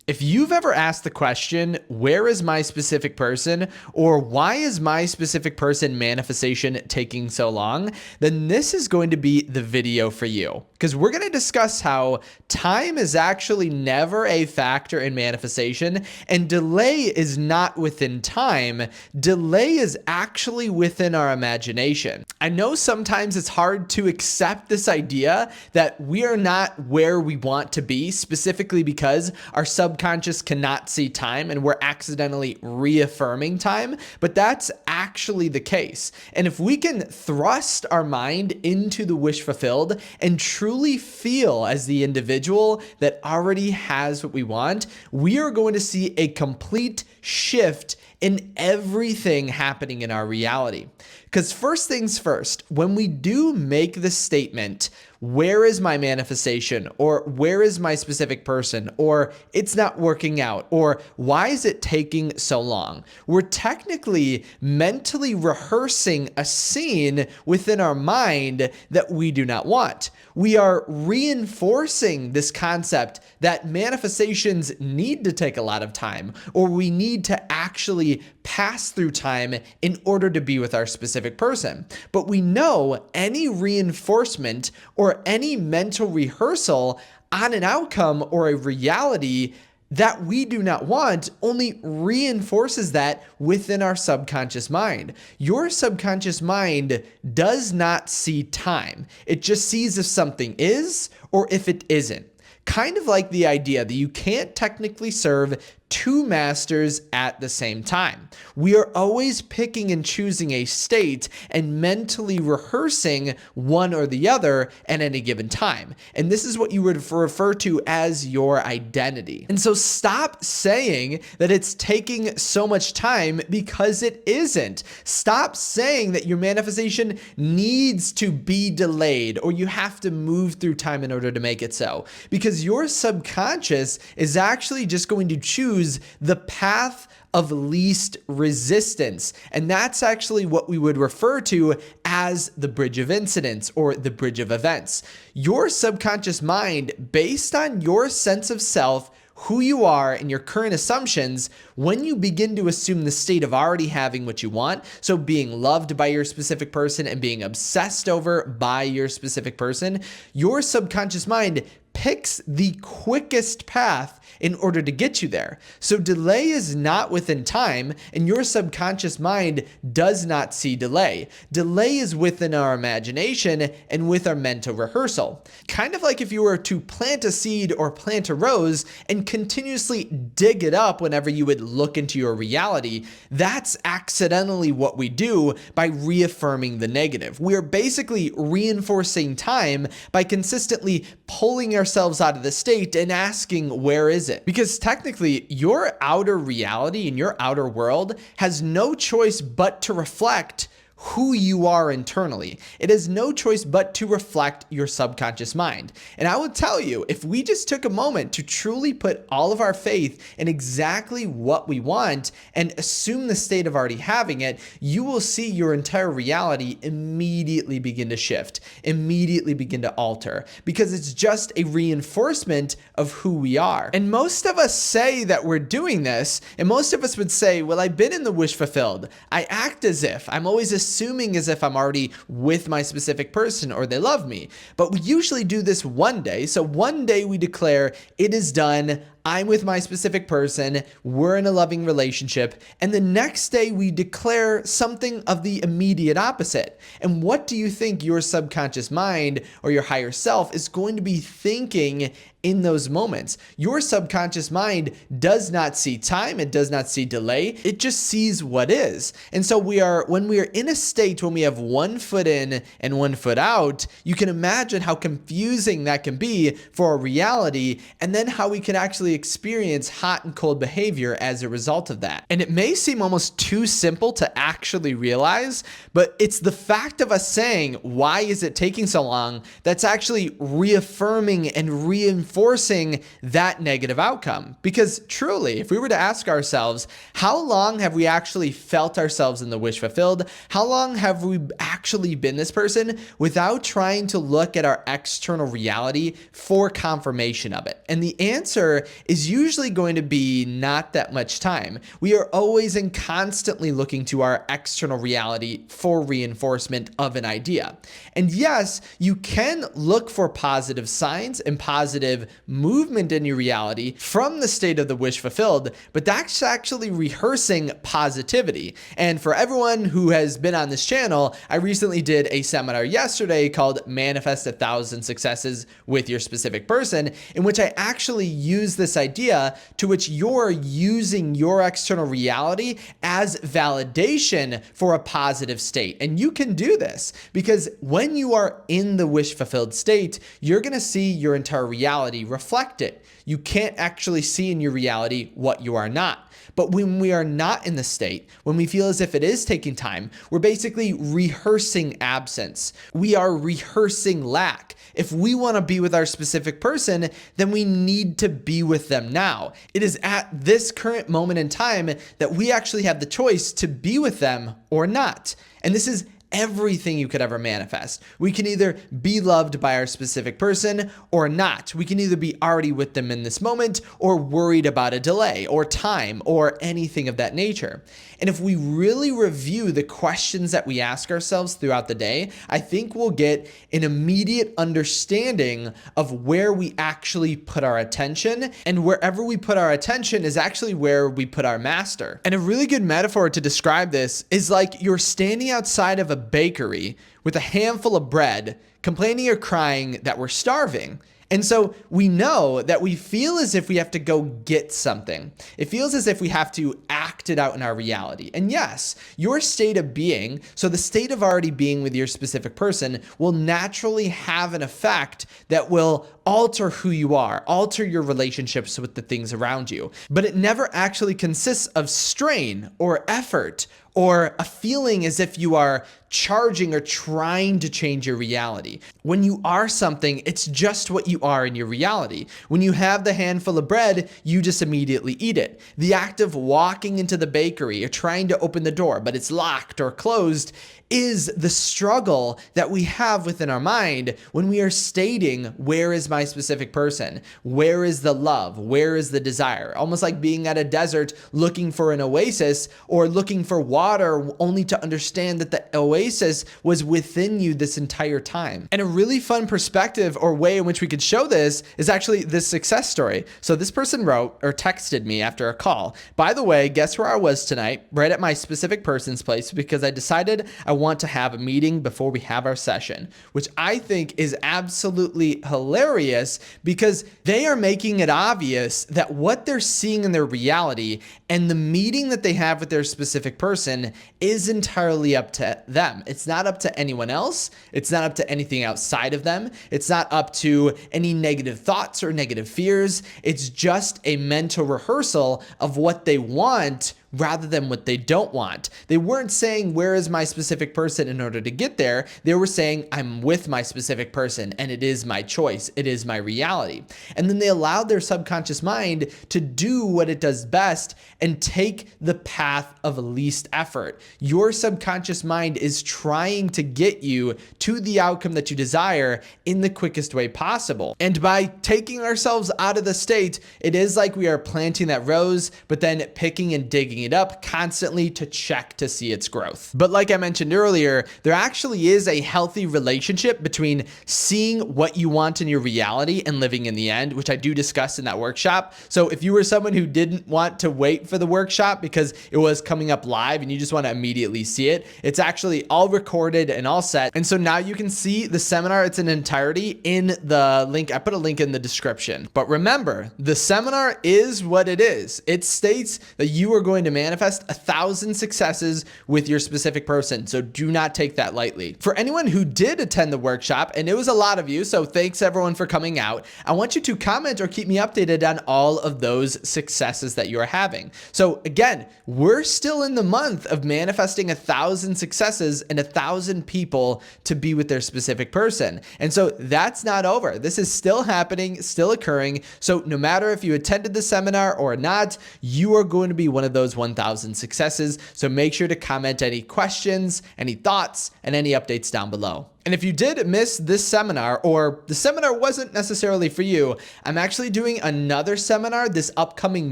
If you've ever asked the question, where is my specific person, or why is my specific person manifestation taking so long, then this is going to be the video for you. Because we're going to discuss how time is actually never a factor in manifestation, and delay is not within time. Delay is actually within our imagination. I know sometimes it's hard to accept this idea that we are not where we want to be, specifically because our subconscious cannot see time and we're accidentally reaffirming time, but that's actually the case. And if we can thrust our mind into the wish fulfilled and truly feel as the individual that already has what we want, we are going to see a complete shift in everything happening in our reality. Because first things first, when we do make the statement, where is my manifestation, or where is my specific person, or it's not working out, or why is it taking so long, we're technically mentally rehearsing a scene within our mind that we do not want. We are reinforcing this concept that manifestations need to take a lot of time, or we need to actually pass through time in order to be with our specific person. But we know any reinforcement or any mental rehearsal on an outcome or a reality that we do not want only reinforces that within our subconscious mind. Your subconscious mind does not see time. It just sees if something is or if it isn't. Kind of like the idea that you can't technically serve two masters at the same time. We are always picking and choosing a state and mentally rehearsing one or the other at any given time. And this is what you would refer to as your identity. And so stop saying that it's taking so much time, because it isn't. Stop saying that your manifestation needs to be delayed or you have to move through time in order to make it so, because your subconscious is actually just going to choose the path of least resistance. And that's actually what we would refer to as the bridge of incidents or the bridge of events. Your subconscious mind, based on your sense of self, who you are, and your current assumptions, when you begin to assume the state of already having what you want, so being loved by your specific person and being obsessed over by your specific person, your subconscious mind picks the quickest path in order to get you there. So delay is not within time, and your subconscious mind does not see delay. Delay is within our imagination and with our mental rehearsal. Kind of like if you were to plant a seed or plant a rose and continuously dig it up whenever you would look into your reality, that's accidentally what we do by reaffirming the negative. We are basically reinforcing time by consistently pulling ourselves out of the state and asking, where is it? Because technically, your outer reality and your outer world has no choice but to reflect who you are internally. It has no choice but to reflect your subconscious mind. And I will tell you, if we just took a moment to truly put all of our faith in exactly what we want and assume the state of already having it, you will see your entire reality immediately begin to shift, immediately begin to alter, because it's just a reinforcement of who we are. And most of us say that we're doing this, and most of us would say, well, I've been in the wish fulfilled. I act as if I'm always assuming as if I'm already with my specific person or they love me. But we usually do this one day. So one day we declare it is done. I'm with my specific person, we're in a loving relationship, and the next day we declare something of the immediate opposite. And what do you think your subconscious mind or your higher self is going to be thinking in those moments? Your subconscious mind does not see time, it does not see delay, it just sees what is. And so when we are in a state when we have one foot in and one foot out, you can imagine how confusing that can be for our reality, and then how we can actually experience hot and cold behavior as a result of that. And it may seem almost too simple to actually realize, but it's the fact of us saying, why is it taking so long, that's actually reaffirming and reinforcing that negative outcome. Because truly, if we were to ask ourselves, how long have we actually felt ourselves in the wish fulfilled? How long have we actually been this person without trying to look at our external reality for confirmation of it? And the answer is usually going to be not that much time. We are always and constantly looking to our external reality for reinforcement of an idea. And yes, you can look for positive signs and positive movement in your reality from the state of the wish fulfilled, but that's actually rehearsing positivity. And for everyone who has been on this channel, I recently did a seminar yesterday called Manifest 1,000 Successes with Your Specific Person, in which I actually use this idea to which you're using your external reality as validation for a positive state. And you can do this because when you are in the wish fulfilled state, you're going to see your entire reality reflect it. You can't actually see in your reality what you are not. But when we are not in the state, when we feel as if it is taking time, we're basically rehearsing absence. We are rehearsing lack. If we want to be with our specific person, then we need to be with them now. It is at this current moment in time that we actually have the choice to be with them or not. And this is everything you could ever manifest. We can either be loved by our specific person or not. We can either be already with them in this moment or worried about a delay or time or anything of that nature. And if we really review the questions that we ask ourselves throughout the day, I think we'll get an immediate understanding of where we actually put our attention, and wherever we put our attention is actually where we put our master. And a really good metaphor to describe this is like you're standing outside of a bakery with a handful of bread, complaining or crying that we're starving. And so we know that we feel as if we have to go get something. It feels as if we have to act it out in our reality. And yes, your state of being, so the state of already being with your specific person, will naturally have an effect that will alter who you are, alter your relationships with the things around you. But it never actually consists of strain or effort or a feeling as if you are charging or trying to change your reality. When you are something, it's just what you are in your reality. When you have the handful of bread, you just immediately eat it. The act of walking into the bakery or trying to open the door, but it's locked or closed, is the struggle that we have within our mind when we are stating, where is my specific person? Where is the love? Where is the desire? Almost like being at a desert looking for an oasis or looking for water only to understand that the oasis was within you this entire time. And a really fun perspective or way in which we could show this is actually this success story. So this person wrote or texted me after a call, by the way, guess where I was tonight? Right at my specific person's place, because I decided I want to have a meeting before we have our session, which I think is absolutely hilarious because they are making it obvious that what they're seeing in their reality and the meeting that they have with their specific person is entirely up to them. It's not up to anyone else. It's not up to anything outside of them. It's not up to any negative thoughts or negative fears. It's just a mental rehearsal of what they want rather than what they don't want. They weren't saying, where is my specific person in order to get there? They were saying, I'm with my specific person and it is my choice. It is my reality. And then they allowed their subconscious mind to do what it does best and take the path of least effort. Your subconscious mind is trying to get you to the outcome that you desire in the quickest way possible. And by taking ourselves out of the state, it is like we are planting that rose, but then picking and digging it up constantly to check to see its growth. But like I mentioned earlier, there actually is a healthy relationship between seeing what you want in your reality and living in the end, which I do discuss in that workshop. So if you were someone who didn't want to wait for the workshop because it was coming up live and you just want to immediately see it, it's actually all recorded and all set. And so now you can see the seminar, it's in entirety in the link. I put a link in the description. But remember, the seminar is what it is. It states that you are going to manifest 1,000 successes with your specific person. So do not take that lightly. For anyone who did attend the workshop, and it was a lot of you, so thanks everyone for coming out, I want you to comment or keep me updated on all of those successes that you are having. So again, we're still in the month of manifesting 1,000 successes and 1,000 people to be with their specific person. And so that's not over. This is still happening, still occurring. So no matter if you attended the seminar or not, you are going to be one of those 1,000 successes. So make sure to comment any questions, any thoughts, and any updates down below. And if you did miss this seminar, or the seminar wasn't necessarily for you, I'm actually doing another seminar this upcoming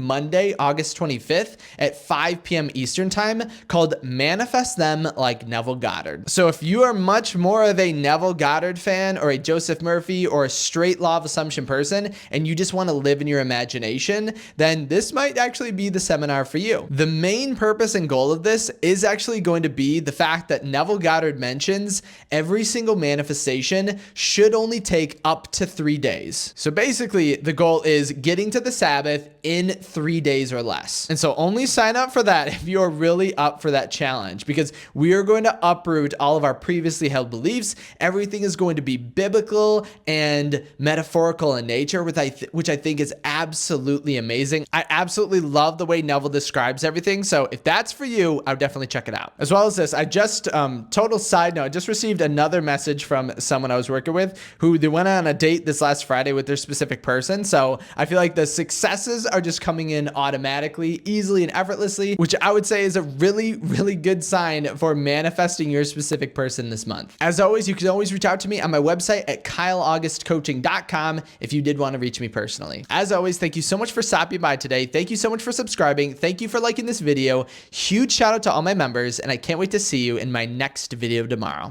Monday, August 25th at 5 p.m. Eastern Time called Manifest Them Like Neville Goddard. So if you are much more of a Neville Goddard fan or a Joseph Murphy or a straight law of assumption person, and you just want to live in your imagination, then this might actually be the seminar for you. The main purpose and goal of this is actually going to be the fact that Neville Goddard mentions every single manifestation should only take up to 3 days. So basically, the goal is getting to the Sabbath in 3 days or less. And so only sign up for that if you're really up for that challenge, because we are going to uproot all of our previously held beliefs. Everything is going to be biblical and metaphorical in nature, which I think is absolutely amazing. I absolutely love the way Neville describes everything. So if that's for you, I would definitely check it out. As well as this, I just, total side note, I just received another message from someone I was working with who they went on a date this last Friday with their specific person. So I feel like the successes are just coming in automatically, easily and effortlessly, which I would say is a really, really good sign for manifesting your specific person this month. As always, you can always reach out to me on my website at kyleaugustcoaching.com if you did want to reach me personally. As always, thank you so much for stopping by today. Thank you so much for subscribing. Thank you for liking this video. Huge shout out to all my members, and I can't wait to see you in my next video tomorrow.